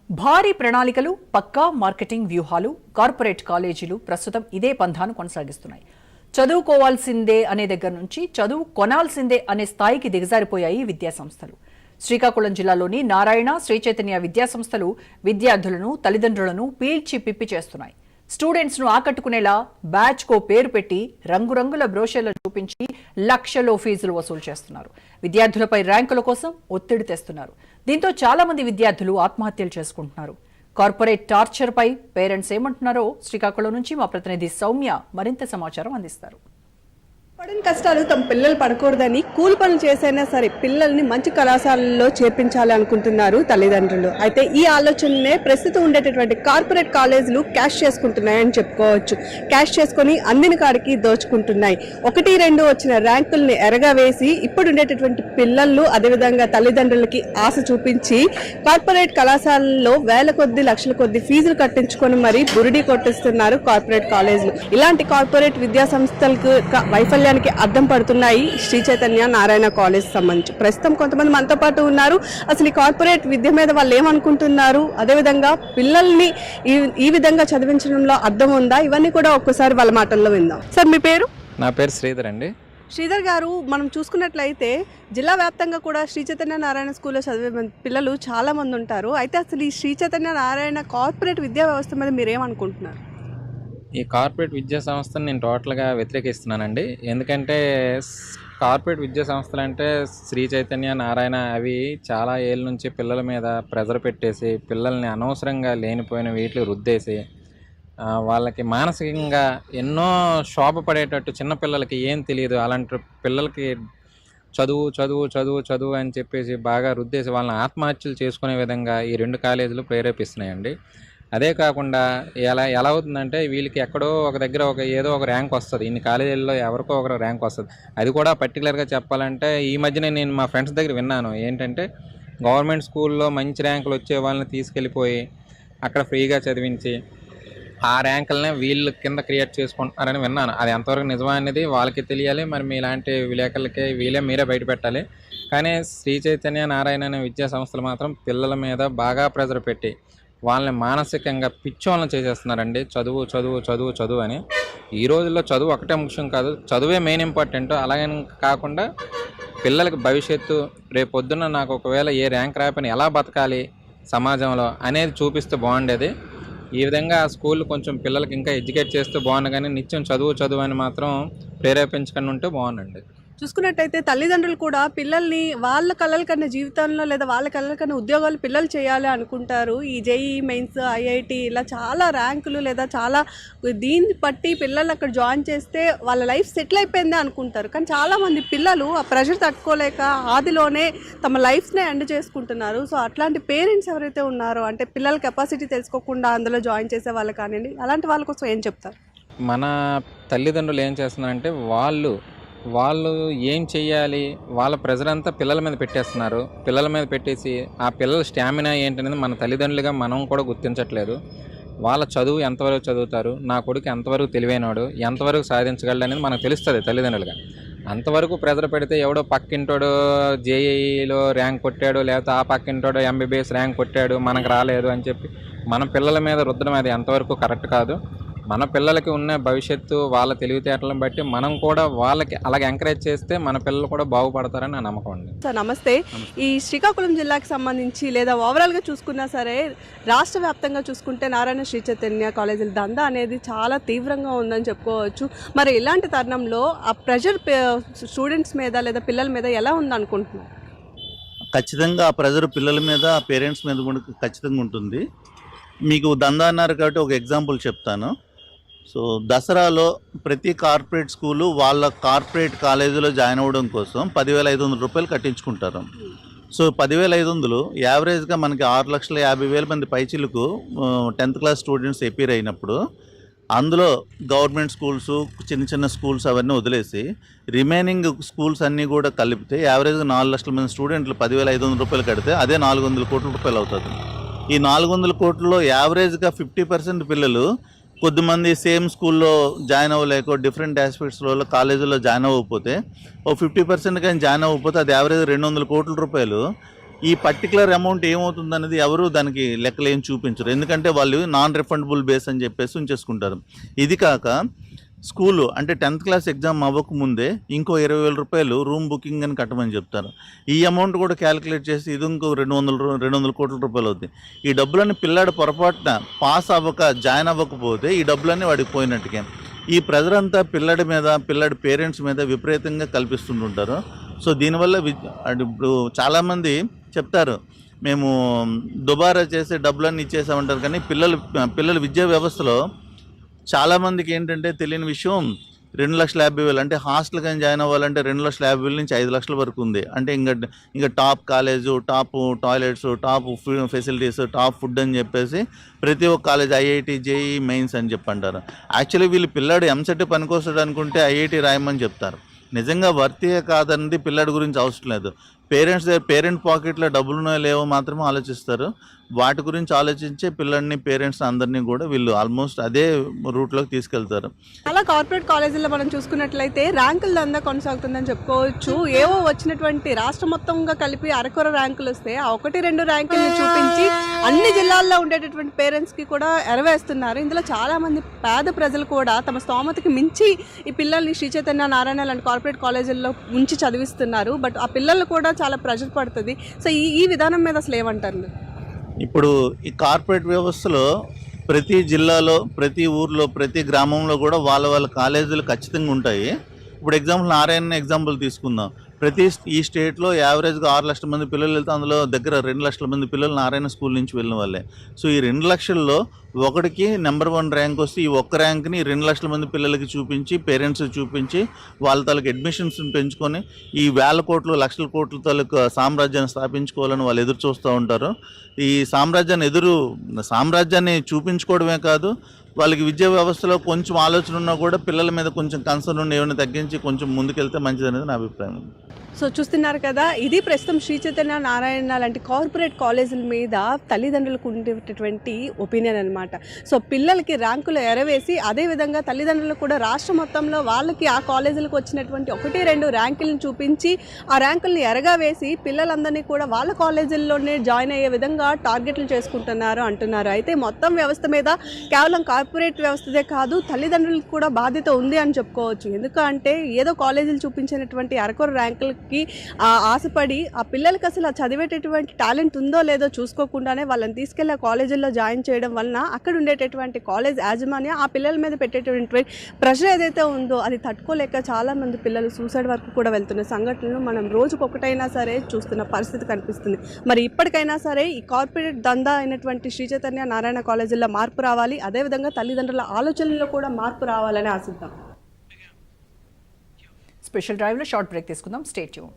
భారీ ప్రణాళికలు, పక్కా మార్కెటింగ్ వ్యూహాలు, కార్పొరేట్ కాలేజీలు ప్రస్తుతం ఇదే పంథాను కొనసాగిస్తున్నాయి. చదువుకోవాల్సిందే అనే దగ్గర నుంచి చదువు కొనాల్సిందే అనే స్థాయికి దిగజారిపోయాయి విద్యాసంస్థలు. శ్రీకాకుళం జిల్లాలోని నారాయణ, శ్రీ చైతన్య విద్యాసంస్థలు విద్యార్థులను, తల్లిదండ్రులను పీల్చి పిప్పి చేస్తున్నాయి. స్టూడెంట్స్ ను ఆకట్టుకునేలా బ్యాచ్ కో పేరు పెట్టి రంగురంగుల బ్రోషర్లు చూపించి లక్షలో ఫీజులు వసూలు చేస్తున్నారు. విద్యార్థులపై ర్యాంకుల కోసం ఒత్తిడి తెస్తున్నారు. దీంతో చాలా మంది విద్యార్థులు ఆత్మహత్యలు చేసుకుంటున్నారు. కార్పొరేట్ టార్చర్ పై పేరెంట్స్ ఏమంటున్నారో శ్రీకాకుళం నుంచి మా ప్రతినిధి సౌమ్య మరింత సమాచారం అందిస్తారు. పడిన కష్టాలు తమ పిల్లలు పడకూడదని కూలి పనులు చేసైనా సరే పిల్లల్ని మంచి కళాశాలల్లో చేర్పించాలి అనుకుంటున్నారు తల్లిదండ్రులు. అయితే ఈ ఆలోచననే ప్రస్తుతం ఉండేటటువంటి కార్పొరేట్ కాలేజీలు క్యాష్ చేసుకుంటున్నాయని చెప్పుకోవచ్చు. క్యాష్ చేసుకొని అందిన కాడికి దోచుకుంటున్నాయి. 1-2 వచ్చిన ర్యాంకుల్ని ఎరగా వేసి ఇప్పుడు ఉండేటటువంటి పిల్లలు అదేవిధంగా తల్లిదండ్రులకి ఆశ చూపించి కార్పొరేట్ కళాశాలల్లో వేల కొద్ది లక్షల కొద్ది ఫీజులు కట్టించుకొని మరీ బురిడి కొట్టిస్తున్నారు కార్పొరేట్ కాలేజీలు. ఇలాంటి కార్పొరేట్ విద్యా సంస్థలకు వైఫల్యం అద్దం పడుతున్నాయి శ్రీ చైతన్య నారాయణ కాలేజ్ సంబంధించి. ప్రస్తుతం కొంతమంది మనతో పాటు ఉన్నారు. అసలు ఈ కార్పొరేట్ విద్య మీద వాళ్ళు ఏమనుకుంటున్నారు, అదేవిధంగా పిల్లల్ని ఈ విధంగా చదివించడంలో అర్థం ఉందా, ఇవన్నీ కూడా ఒక్కసారి వాళ్ళ మాటల్లో విందాం. సార్, మీ పేరు? నా పేరు శ్రీధర్ అండి. శ్రీధర్ గారు, మనం చూసుకున్నట్లయితే జిల్లా వ్యాప్తంగా కూడా శ్రీ చైతన్య నారాయణ స్కూల్లో చదివే పిల్లలు చాలా మంది ఉంటారు. అయితే అసలు ఈ శ్రీ చైతన్య నారాయణ కార్పొరేట్ విద్యా వ్యవస్థ మీద మీరు ఏమనుకుంటున్నారు? ఈ కార్పొరేట్ విద్యా సంస్థను నేను టోటల్గా వ్యతిరేకిస్తున్నానండి. ఎందుకంటే కార్పొరేట్ విద్యా సంస్థలు అంటే శ్రీ చైతన్య, నారాయణ అవి చాలా ఏళ్ళ నుంచి పిల్లల మీద ప్రెజర్ పెట్టేసి పిల్లల్ని అనవసరంగా లేనిపోయిన వీటిలో రుద్దేసి వాళ్ళకి మానసికంగా ఎన్నో శోభ పడేటట్టు, చిన్నపిల్లలకి ఏం తెలియదు అలాంటి పిల్లలకి చదువు చదువు చదువు చదువు అని చెప్పేసి బాగా రుద్దేసి వాళ్ళని ఆత్మహత్యలు చేసుకునే విధంగా ఈ 2 కాలేజీలు ప్రేరేపిస్తున్నాయండి. అదే కాకుండా ఎలా అవుతుందంటే వీళ్ళకి ఎక్కడో ఒక దగ్గర ఏదో ఒక ర్యాంక్ వస్తుంది. ఇన్ని కాలేజీల్లో ఎవరికో ఒక ర్యాంక్ వస్తుంది. అది కూడా పర్టికులర్గా చెప్పాలంటే ఈ మధ్యనే నేను మా ఫ్రెండ్స్ దగ్గర విన్నాను. ఏంటంటే గవర్నమెంట్ స్కూల్లో మంచి ర్యాంకులు వచ్చే వాళ్ళని తీసుకెళ్ళిపోయి అక్కడ ఫ్రీగా చదివించి ఆ ర్యాంకులనే వీళ్ళు కింద క్రియేట్ చేసుకుంటున్నారని విన్నాను. అది ఎంతవరకు నిజమా అనేది వాళ్ళకి తెలియాలి. మరి మీలాంటి విలేకరులకి మీరే బయట పెట్టాలి. కానీ శ్రీ చైతన్య నారాయణ అనే విద్యా సంస్థలు మాత్రం పిల్లల మీద బాగా ప్రెజర్ పెట్టి వాళ్ళని మానసికంగా పిచ్చోళ్ళని చేసేస్తున్నారండి. చదువు చదువు చదువు చదువు అని. ఈ రోజుల్లో చదువు ఒకటే ముఖ్యం కాదు, చదువే మెయిన్ ఇంపార్టెంట్. అలాగని కాకుండా పిల్లలకి భవిష్యత్తు, రేపొద్దున నాకు ఒకవేళ ఏ ర్యాంక్ రాకపోయినా ఎలా బతకాలి సమాజంలో అనేది చూపిస్తే బాగుండేది. ఈ విధంగా స్కూల్ కొంచెం పిల్లలకి ఇంకా ఎడ్యుకేట్ చేస్తే బాగుండు, కానీ నిత్యం చదువు చదువు అని మాత్రం ప్రేరేపించకుండా ఉంటే బాగుండండి. చూసుకున్నట్టయితే తల్లిదండ్రులు కూడా పిల్లల్ని వాళ్ళ కళల కన్నా జీవితంలో లేదా వాళ్ళ కళల కన్నా ఉద్యోగాలు పిల్లలు చేయాలి అనుకుంటారు. ఈ జేఈ మెయిన్స్, ఐఐటి ఇలా చాలా ర్యాంకులు లేదా చాలా దీన్ని బట్టి పిల్లలు అక్కడ జాయిన్ చేస్తే వాళ్ళ లైఫ్ సెటిల్ అయిపోయిందే అనుకుంటారు. కానీ చాలామంది పిల్లలు ఆ ప్రెషర్ తట్టుకోలేక ఆదిలోనే తమ లైఫ్నే ఎండ్ చేసుకుంటున్నారు. సో అట్లాంటి పేరెంట్స్ ఎవరైతే ఉన్నారో, అంటే పిల్లల కెపాసిటీ తెలుసుకోకుండా అందులో జాయిన్ చేసే వాళ్ళు కానివ్వండి, అలాంటి వాళ్ళ కోసం ఏం చెప్తారు? మన తల్లిదండ్రులు ఏం చేస్తున్నారంటే వాళ్ళు ఏం చెయ్యాలి, వాళ్ళ ప్రెజర్ అంతా పిల్లల మీద పెట్టేస్తున్నారు. పిల్లల మీద పెట్టేసి ఆ పిల్లల స్టామినా ఏంటనేది మన తల్లిదండ్రులుగా మనం కూడా గుర్తించట్లేదు. వాళ్ళ చదువు ఎంతవరకు చదువుతారు, నా కొడుకు ఎంతవరకు తెలివైనవాడు, ఎంతవరకు సాధించగలడు అనేది మనకు తెలుస్తుంది తల్లిదండ్రులుగా. అంతవరకు ప్రెజర్ పెడితే ఎవడో పక్కింటోడు జేఈలో ర్యాంక్ కొట్టాడు, లేకపోతే ఆ పక్కింటోడు ఎంబీబీఎస్ ర్యాంక్ కొట్టాడు, మనకు రాలేదు అని చెప్పి మన పిల్లల మీద రుద్దడం అది ఎంతవరకు కరెక్ట్ కాదు. మన పిల్లలకి ఉన్న భవిష్యత్తు వాళ్ళ తెలివితేటలను బట్టి మనం కూడా వాళ్ళకి అలాగే ఎంకరేజ్ చేస్తే మన పిల్లలు కూడా బాగుపడతారని నా నమ్మకం అండి. సార్ నమస్తే. ఈ శ్రీకాకుళం జిల్లాకి సంబంధించి లేదా ఓవరాల్గా చూసుకున్నా సరే రాష్ట్ర వ్యాప్తంగా చూసుకుంటే నారాయణ శ్రీ చైతన్య కాలేజీల దందా అనేది చాలా తీవ్రంగా ఉందని చెప్పుకోవచ్చు. మరి ఇలాంటి తరుణంలో ఆ ప్రెషర్ స్టూడెంట్స్ మీద లేదా పిల్లల మీద ఎలా ఉందనుకుంటున్నారు? ఖచ్చితంగా ఆ ప్రెజర్ పిల్లల మీద, పేరెంట్స్ మీద కూడా ఖచ్చితంగా ఉంటుంది. మీకు దందా అన్నారు కాబట్టి ఒక ఎగ్జాంపుల్ చెప్తాను. సో దసరాలో ప్రతి కార్పొరేట్ స్కూలు వాళ్ళ కార్పొరేట్ కాలేజీలో జాయిన్ అవ్వడం కోసం 10,500 రూపాయలు కట్టించుకుంటారు. సో 10,500 యావరేజ్గా మనకి 6,50,000 మంది పైచిలకు 10th క్లాస్ స్టూడెంట్స్ అపీర్ అయినప్పుడు అందులో గవర్నమెంట్ స్కూల్స్, చిన్న చిన్న స్కూల్స్ అవన్నీ వదిలేసి రిమైనింగ్ స్కూల్స్ అన్నీ కూడా కలిపితే యావరేజ్గా 4 లక్షల మంది స్టూడెంట్లు 10,500 రూపాయలు కడితే అదే 400 కోట్ల రూపాయలు అవుతుంది. ఈ 400 కోట్లలో యావరేజ్గా 50% పిల్లలు కొద్దిమంది సేమ్ స్కూల్లో జాయిన్ అవ్వలేక డిఫరెంట్ ఆస్పెక్ట్స్లో కాలేజీలో జాయిన్ అవ్వకపోతే 50% కానీ జాయిన్ అవ్వకపోతే అది యావరేజ్ 200 కోట్ల రూపాయలు ఈ పర్టికులర్ అమౌంట్ ఏమవుతుంది అనేది ఎవరు దానికి లెక్కలు ఏం చూపించరు, ఎందుకంటే వాళ్ళు నాన్ రిఫండబుల్ బేస్ అని చెప్పేసి ఉంచేసుకుంటారు. ఇది కాక స్కూలు అంటే 10th క్లాస్ ఎగ్జామ్ అవ్వకముందే ఇంకో 20,000 రూపాయలు రూమ్ బుకింగ్ అని కట్టమని చెప్తారు. ఈ అమౌంట్ కూడా క్యాలిక్యులేట్ చేసి ఇది ఇంకో 200 కోట్ల రూపాయలు అవుతాయి. ఈ డబ్బులన్నీ పిల్లాడు పొరపాటున పాస్ అవ్వక జాయిన్ అవ్వకపోతే ఈ డబ్బులన్నీ వాడికి పోయినట్టుగా. ఈ ప్రెజర్ అంతా పిల్లాడి పేరెంట్స్ మీద విపరీతంగా కల్పిస్తుంటుంటారు. సో దీనివల్ల ఇప్పుడు చాలామంది చెప్తారు మేము దుబారా చేసే డబ్బులన్నీ ఇచ్చేసామంటారు, కానీ పిల్లల విద్యా వ్యవస్థలో చాలామందికి ఏంటంటే తెలియని విషయం 2,50,000 అంటే హాస్టల్ కానీ జాయిన్ అవ్వాలంటే 2,50,000 నుంచి 5 లక్షల వరకు ఉంది. అంటే ఇంకా top college, top toilets, top facilities, top food అని చెప్పేసి ప్రతి ఒక్క కాలేజ్ ఐఐటి, జేఈ మెయిన్స్ అని చెప్పి అంటారు. యాక్చువల్లీ వీళ్ళు పిల్లాడు ఎంసెట్ పనికొస్తాడు అనుకుంటే ఐఐటి రాయమని చెప్తారు. నిజంగా వర్తీయే కాదన్నది పిల్లాడి గురించి అవసరం లేదు. పేరెంట్ పాకెట్లో డబ్బులు లేవో మాత్రమే ఆలోచిస్తారు. వాటి గురించి ఆలోచించే పిల్లల్ని, పేరెంట్స్ అందరినీ కూడా వీళ్ళు ఆల్మోస్ట్ అదే రూట్లోకి తీసుకెళ్తారు. చాలా కార్పొరేట్ కాలేజీల్లో మనం చూసుకున్నట్లయితే ర్యాంకుల దందా కొనసాగుతుందని చెప్పుకోవచ్చు. ఏవో వచ్చినటువంటి రాష్ట్ర మొత్తంగా కలిపి అరకొర ర్యాంకులు వస్తే ఆ 1-2 ర్యాంకుల్ని చూపించి అన్ని జిల్లాల్లో ఉండేటటువంటి పేరెంట్స్కి కూడా ఎరవేస్తున్నారు. ఇందులో చాలామంది పేద ప్రజలు కూడా తమ స్తోమతకి మించి ఈ పిల్లల్ని శ్రీ చైతన్య, నారాయణ లాంటి కార్పొరేట్ కాలేజీల్లో ఉంచి చదివిస్తున్నారు. బట్ ఆ పిల్లలు కూడా చాలా ప్రెషర్ పడుతుంది. సో ఈ విధానం మీద అసలు ఏమంటారు? ఇప్పుడు ఈ కార్పొరేట్ వ్యవస్థలో ప్రతి జిల్లాలో, ప్రతి ఊర్లో, ప్రతి గ్రామంలో కూడా వాళ్ళ కాలేజీలు ఖచ్చితంగా ఉంటాయి. ఇప్పుడు నారాయణ ఎగ్జాంపుల్ తీసుకుందాం. ఈ స్టేట్లో యావరేజ్గా 6 లక్షల మంది పిల్లలు వెళ్తే అందులో దగ్గర 2 లక్షల మంది పిల్లలు నారాయణ స్కూల్ నుంచి వెళ్ళిన వాళ్ళే. సో ఈ 2 లక్షల్లో ఒకటికి నెంబర్ 1 ర్యాంక్ వస్తే ఈ ఒక్క ర్యాంక్ని 2 లక్షల మంది పిల్లలకి చూపించి, పేరెంట్స్ చూపించి వాళ్ళ తాలూకు అడ్మిషన్స్ పెంచుకొని ఈ వేల కోట్లు, లక్షల కోట్ల తాలూకు సామ్రాజ్యాన్ని స్థాపించుకోవాలని వాళ్ళు ఎదురు చూస్తూ ఉంటారు. ఈ సామ్రాజ్యాన్ని చూపించుకోవడమే కాదు, వాళ్ళకి విద్యా వ్యవస్థలో కొంచెం ఆలోచన ఉన్నా కూడా పిల్లల మీద కొంచెం కన్సర్న్ ఉండి ఏమైనా తగ్గించి కొంచెం ముందుకెళ్తే మంచిది అనేది నా అభిప్రాయం. సో చూస్తున్నారు కదా, ఇది ప్రస్తుతం శ్రీ చైతన్య, నారాయణ లాంటి కార్పొరేట్ కాలేజీల మీద తల్లిదండ్రులకు ఉండేటటువంటి ఒపీనియన్ అనమాట. సో పిల్లలకి ర్యాంకులు ఎరవేసి అదేవిధంగా తల్లిదండ్రులు కూడా రాష్ట్ర మొత్తంలో వాళ్ళకి ఆ కాలేజీలకు వచ్చినటువంటి 1-2 ర్యాంకులను చూపించి ఆ ర్యాంకుల్ని ఎరగా వేసి పిల్లలందరినీ కూడా వాళ్ళ కాలేజీల్లోనే జాయిన్ అయ్యే విధంగా టార్గెట్లు చేసుకుంటున్నారు అంటున్నారు. అయితే మొత్తం వ్యవస్థ మీద కేవలం కార్పొరేట్ వ్యవస్థదే కాదు, తల్లిదండ్రులకు కూడా బాధ్యత ఉంది అని చెప్పుకోవచ్చు. ఎందుకంటే ఏదో కాలేజీలు చూపించినటువంటి అరకొర ర్యాంకులకి ఆశపడి ఆ పిల్లలకి అసలు చదివేటటువంటి టాలెంట్ ఉందో లేదో చూసుకోకుండానే వాళ్ళని తీసుకెళ్ళి ఆ కాలేజీల్లో జాయిన్ చేయడం వలన అక్కడ ఉండేటటువంటి కాలేజ్ యాజమాన్యం ఆ పిల్లల మీద పెట్టేటటువంటి ప్రెషర్ ఏదైతే ఉందో అది తట్టుకోలేక చాలామంది పిల్లలు సూసైడ్ వరకు కూడా వెళ్తున్న సంఘటనలు మనం రోజుకొకటైనా సరే చూస్తున్న పరిస్థితి కనిపిస్తుంది. మరి ఇప్పటికైనా సరే ఈ కార్పొరేట్ దందా అయినటువంటి శ్రీ చైతన్య, నారాయణ కాలేజీల్లో మార్పు రావాలి, అదేవిధంగా తల్లిదండ్రుల ఆలోచనలో కూడా మార్పు రావాలని ఆశిద్దాం. స్పెషల్ డ్రైవ్లో షార్ట్ బ్రేక్ తీసుకుందాం. Stay tune.